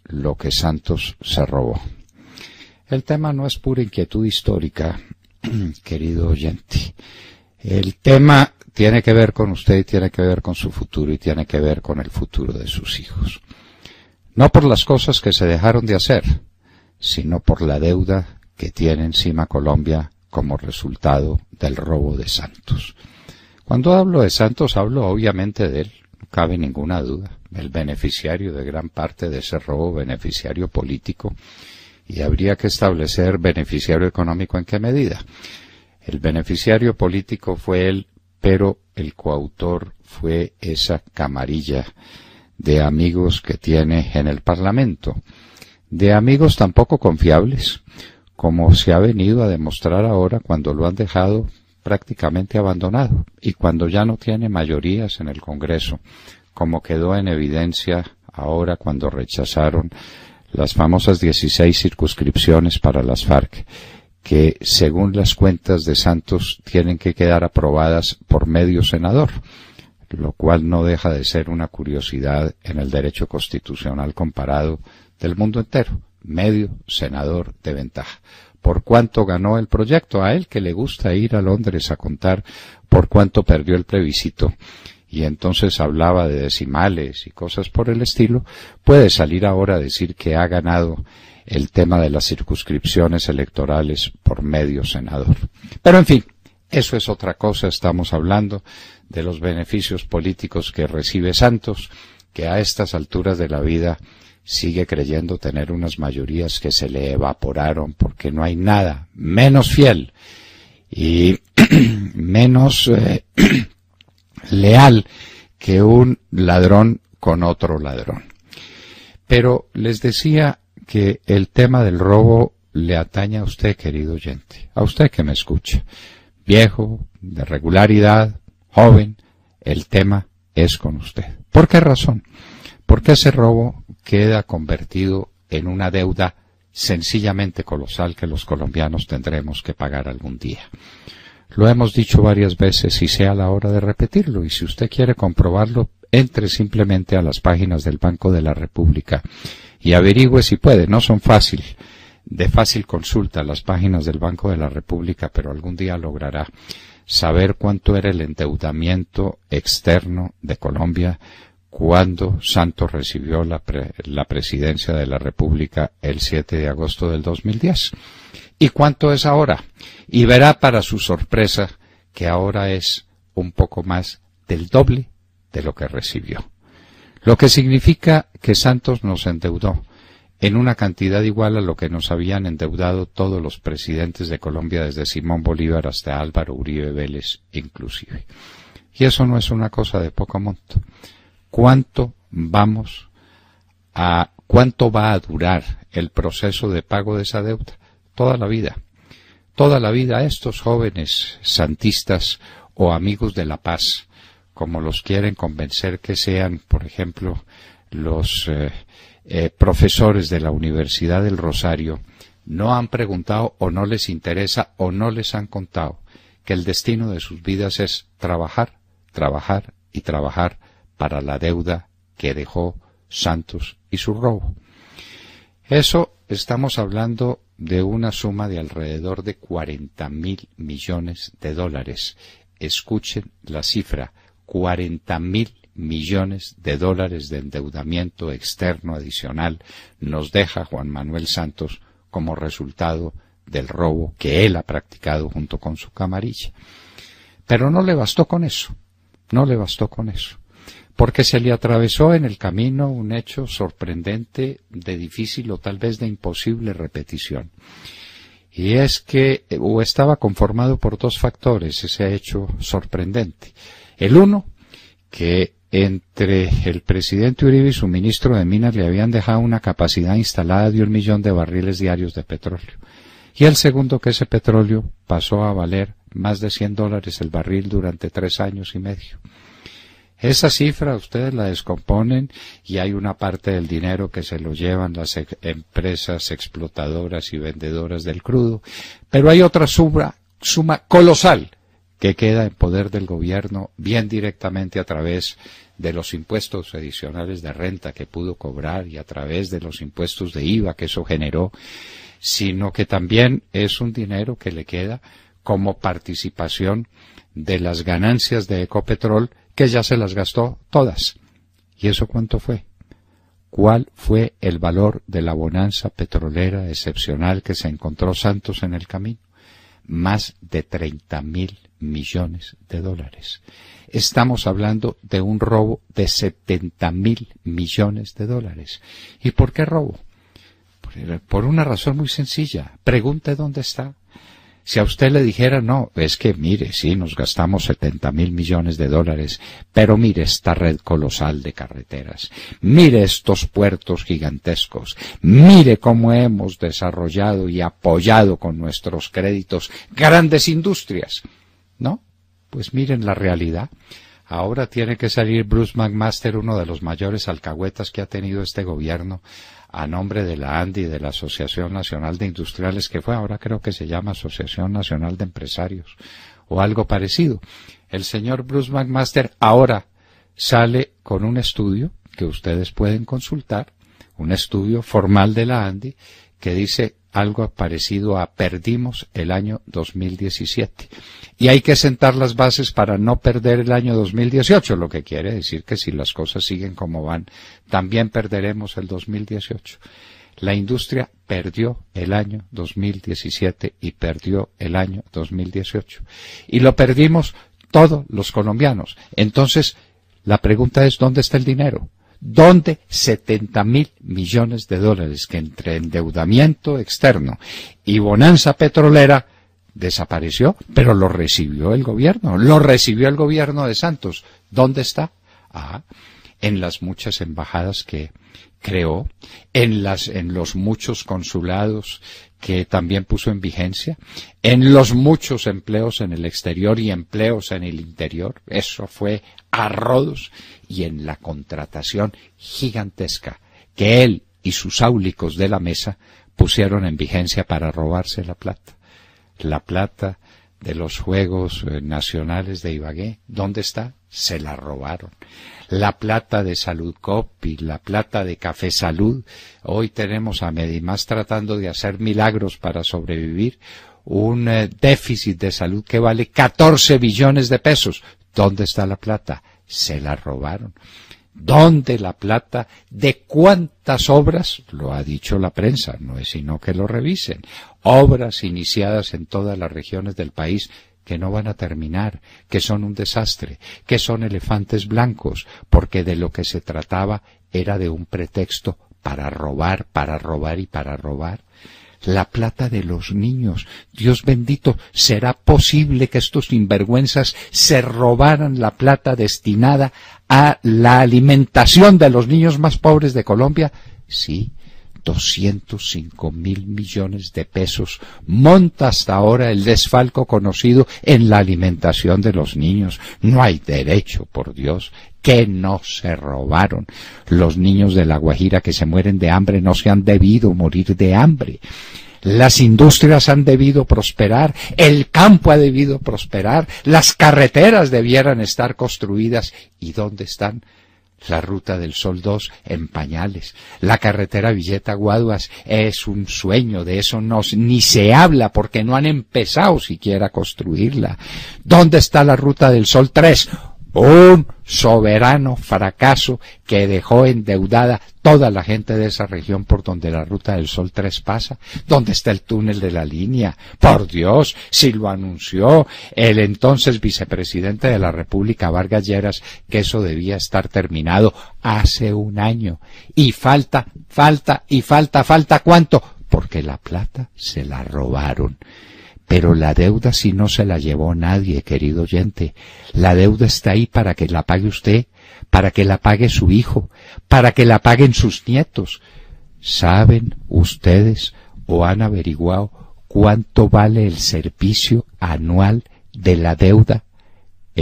lo que Santos se robó. El tema no es pura inquietud histórica, querido oyente. El tema tiene que ver con usted, tiene que ver con su futuro y tiene que ver con el futuro de sus hijos. No por las cosas que se dejaron de hacer, sino por la deuda que tiene encima Colombia como resultado del robo de Santos. Cuando hablo de Santos, hablo obviamente de él, no cabe ninguna duda, el beneficiario de gran parte de ese robo, beneficiario político, y habría que establecer beneficiario económico en qué medida. El beneficiario político fue él, pero el coautor fue esa camarilla de amigos que tiene en el Parlamento, de amigos tan poco confiables, como se ha venido a demostrar ahora cuando lo han dejado prácticamente abandonado y cuando ya no tiene mayorías en el Congreso, como quedó en evidencia ahora cuando rechazaron las famosas 16 circunscripciones para las FARC, que según las cuentas de Santos tienen que quedar aprobadas por medio senador, lo cual no deja de ser una curiosidad en el derecho constitucional comparado del mundo entero. Medio senador de ventaja. ¿Por cuánto ganó el proyecto? A él que le gusta ir a Londres a contar por cuánto perdió el plebiscito, y entonces hablaba de decimales y cosas por el estilo, puede salir ahora a decir que ha ganado el tema de las circunscripciones electorales por medio senador. Pero en fin, eso es otra cosa. Estamos hablando de los beneficios políticos que recibe Santos, que a estas alturas de la vida sigue creyendo tener unas mayorías que se le evaporaron, porque no hay nada menos fiel y menos leal que un ladrón con otro ladrón. Pero les decía que el tema del robo le atañe a usted, querido oyente, a usted que me escucha, viejo, de regularidad, joven, el tema es con usted. ¿Por qué razón? Porque ese robo queda convertido en una deuda sencillamente colosal que los colombianos tendremos que pagar algún día. Lo hemos dicho varias veces y sea la hora de repetirlo, y si usted quiere comprobarlo, entre simplemente a las páginas del Banco de la República y averigüe si puede. No son de fácil consulta las páginas del Banco de la República, pero algún día logrará saber cuánto era el endeudamiento externo de Colombia cuando Santos recibió la presidencia de la República el 7 de agosto del 2010. ¿Y cuánto es ahora? Y verá para su sorpresa que ahora es un poco más del doble de lo que recibió. Lo que significa que Santos nos endeudó en una cantidad igual a lo que nos habían endeudado todos los presidentes de Colombia desde Simón Bolívar hasta Álvaro Uribe Vélez inclusive. Y eso no es una cosa de poco monto. ¿Cuánto va a durar el proceso de pago de esa deuda? Toda la vida. Toda la vida estos jóvenes santistas o amigos de la paz, como los quieren convencer que sean, por ejemplo, los profesores de la Universidad del Rosario, no han preguntado o no les interesa o no les han contado que el destino de sus vidas es trabajar, trabajar y trabajar para la deuda que dejó Santos y su robo. Eso estamos hablando de una suma de alrededor de 40.000 millones de dólares. Escuchen la cifra, 40.000 millones de dólares de endeudamiento externo adicional nos deja Juan Manuel Santos como resultado del robo que él ha practicado junto con su camarilla. Pero no le bastó con eso, porque se le atravesó en el camino un hecho sorprendente de difícil o tal vez de imposible repetición. Y es que estaba conformado por dos factores ese hecho sorprendente. El uno, que entre el presidente Uribe y su ministro de Minas le habían dejado una capacidad instalada de 1 millón de barriles diarios de petróleo. Y el segundo, que ese petróleo pasó a valer más de $100 el barril durante 3 años y medio. Esa cifra ustedes la descomponen y hay una parte del dinero que se lo llevan las empresas explotadoras y vendedoras del crudo, pero hay otra suma colosal que queda en poder del gobierno, bien directamente a través de los impuestos adicionales de renta que pudo cobrar y a través de los impuestos de IVA que eso generó, sino que también es un dinero que le queda como participación de las ganancias de Ecopetrol, que ya se las gastó todas. ¿Y eso cuánto fue? ¿Cuál fue el valor de la bonanza petrolera excepcional que se encontró Santos en el camino? Más de 30.000 millones de dólares. Estamos hablando de un robo de 70.000 millones de dólares. ¿Y por qué robo? Por una razón muy sencilla. Pregunte dónde está. Si a usted le dijera, no, es que mire, sí, nos gastamos 70.000 millones de dólares, pero mire esta red colosal de carreteras, mire estos puertos gigantescos, mire cómo hemos desarrollado y apoyado con nuestros créditos grandes industrias, ¿no? Pues miren la realidad. Ahora tiene que salir Bruce McMaster, uno de los mayores alcahuetas que ha tenido este gobierno, a nombre de la ANDI, de la Asociación Nacional de Industriales, que fue, ahora creo que se llama Asociación Nacional de Empresarios, o algo parecido. El señor Bruce McMaster ahora sale con un estudio que ustedes pueden consultar, un estudio formal de la ANDI, que dice algo parecido a perdimos el año 2017. Y hay que sentar las bases para no perder el año 2018, lo que quiere decir que si las cosas siguen como van, también perderemos el 2018. La industria perdió el año 2017 y perdió el año 2018. Y lo perdimos todos los colombianos. Entonces, la pregunta es, ¿dónde está el dinero? ¿Dónde 70.000 millones de dólares que entre endeudamiento externo y bonanza petrolera desapareció? Pero lo recibió el gobierno de Santos. ¿Dónde está? En las muchas embajadas que creó, en los muchos consulados que también puso en vigencia, en los muchos empleos en el exterior y empleos en el interior. Eso fue a rodos, y en la contratación gigantesca que él y sus áulicos de la mesa pusieron en vigencia para robarse la plata. La plata de los Juegos Nacionales de Ibagué, ¿dónde está? Se la robaron. La plata de Saludcop y la plata de Café Salud. Hoy tenemos a Medimás tratando de hacer milagros para sobrevivir. Un déficit de salud que vale 14 billones de pesos. ¿Dónde está la plata? Se la robaron. ¿Dónde la plata? ¿De cuántas obras? Lo ha dicho la prensa, no es sino que lo revisen. Obras iniciadas en todas las regiones del país que no van a terminar, que son un desastre, que son elefantes blancos, porque de lo que se trataba era de un pretexto para robar y para robar. La plata de los niños. Dios bendito, ¿será posible que estos sinvergüenzas se robaran la plata destinada a la alimentación de los niños más pobres de Colombia? Sí, 205.000 millones de pesos monta hasta ahora el desfalco conocido en la alimentación de los niños. No hay derecho, por Dios, que no se robaron. Los niños de La Guajira que se mueren de hambre no se han debido morir de hambre. Las industrias han debido prosperar, el campo ha debido prosperar, las carreteras debieran estar construidas. ¿Y dónde están? La Ruta del Sol 2 en pañales. La carretera Villeta-Guaduas es un sueño, de eso ni se habla porque no han empezado siquiera a construirla. ¿Dónde está la Ruta del Sol 3? Un soberano fracaso que dejó endeudada toda la gente de esa región por donde la Ruta del Sol 3 pasa. ¿Dónde está el túnel de la línea? Por Dios, si lo anunció el entonces vicepresidente de la República, Vargas Lleras, que eso debía estar terminado hace un año. Y falta ¿cuánto? Porque la plata se la robaron. Pero la deuda si no se la llevó nadie, querido oyente. La deuda está ahí para que la pague usted, para que la pague su hijo, para que la paguen sus nietos. ¿Saben ustedes o han averiguado cuánto vale el servicio anual de la deuda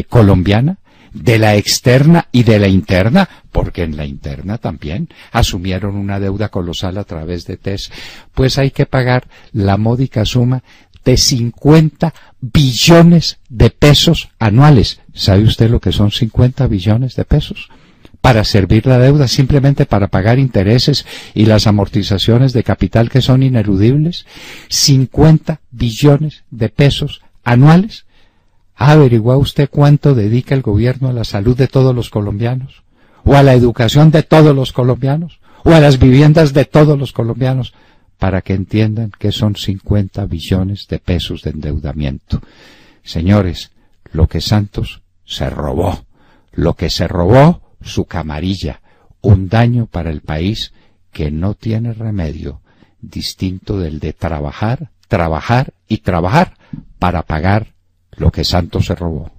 colombiana? De la externa y de la interna, porque en la interna también asumieron una deuda colosal a través de TES. Pues hay que pagar la módica suma de 50 billones de pesos anuales. ¿Sabe usted lo que son 50 billones de pesos? Para servir la deuda, simplemente para pagar intereses y las amortizaciones de capital que son ineludibles. 50 billones de pesos anuales. ¿Ha averiguado usted cuánto dedica el gobierno a la salud de todos los colombianos? ¿O a la educación de todos los colombianos? ¿O a las viviendas de todos los colombianos? Para que entiendan que son 50 billones de pesos de endeudamiento. Señores, lo que Santos se robó, lo que se robó su camarilla, un daño para el país que no tiene remedio, distinto del de trabajar, trabajar y trabajar para pagar lo que Santos se robó.